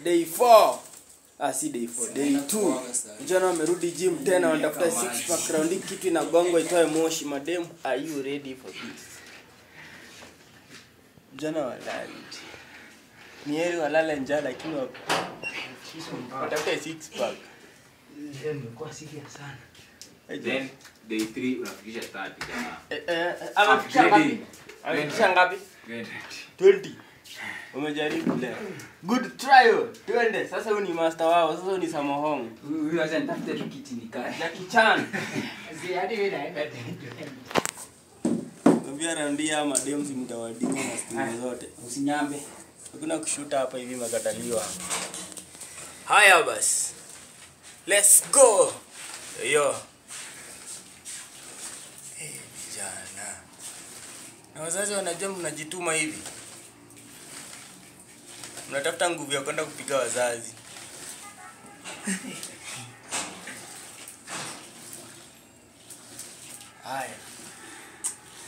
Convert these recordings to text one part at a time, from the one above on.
Day 4. Si day 4, day 2. Vijana wamerudi gym tena wanatafuta 6 pack round kitu na gongo itoe moshi. Madem, are you ready for this? Vijana walali. Ni heri walale njaa lakini watafuta 6 pack. Nimekuwa serious sana. Then day 3 unafikisha 30 jamaa. Amefikisha ngapi? 20. Umejaribu leo. Good trial. Twende. Sasa huyu ni master wao. Sasa huyu ni Samohong. Huyu acha nitafute tu kiti nikae. Jackie Chan. Si hadi wewe naenda. Mbia randia madem mtawadinga na stima zote. Usinyambe. Hakuna kushuta hapa hivi makataliwa. Haya basi. Let's go. Yo. Vijana. Na wazazi wanajua mnajituma hivi. Mnatafuta nguvu ya kwenda kupiga wazazi. Haya.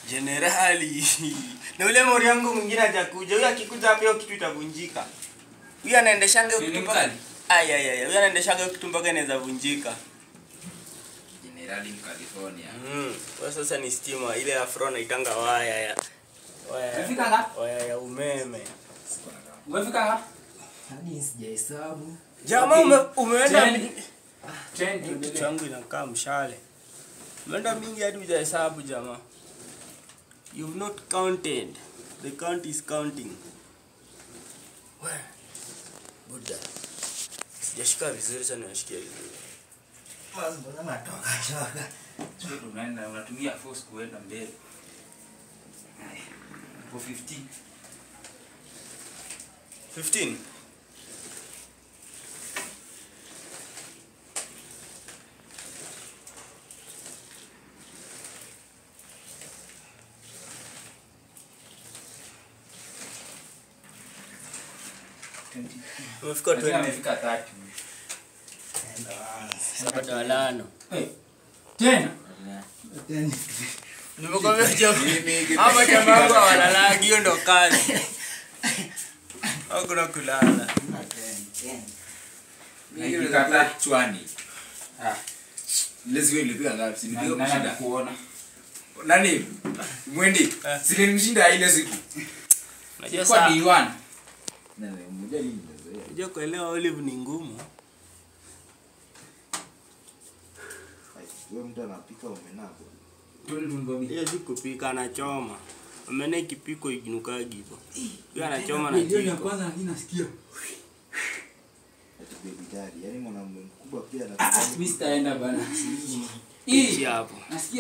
Generali. Na ule mori yangu mwingine hajakuja. Huyu akikuja hapo hiyo kitu itavunjika. Huyu anaendeshanga hiyo kitu mpaka. Huyu anaendeshanga hiyo kitu mpaka inaweza vunjika. Generali California. Kwa sasa ni stima ile afro naitanga waya Umefika ngapi? waya ya umeme. Umefika ngapi? Hadi sijahesabu. Jamaa umeenda Trend kitu changu inakaa mshale. Umeenda mingi hadi hujahesabu jamaa. You've not counted. The count is counting. Where? Buddha. Sijashika vizuri sana nashikia vizuri. Mbona natoka choka? Sio tunaenda unatumia force kuenda mbele. For 15. 15. Umefika 20. Umefika 30. Sasa lano. Tena. Nimekwambia hapa jamaa wangu walalagi hiyo ndo kazi. Hakuna kulala. Nikikata chwani. Lezi wewe ulipiga ngapi? Nilipiga kushinda kuona. Nani? Mwendi. Silimshinda ile siku. Unajua Kwa saa D1. unajua kuelewa Olive ni ngumu. Wewe mtu anapika umenako. Hiyo si kupika anachoma. Umene kipiko iginukagi hivyo. Yeye anachoma na jiko. Ya kwanza lakini nasikia. Baby daddy, yani mwanamume mkubwa pia anapika. Mimi sitaenda bana. Hii hapo. Nasikia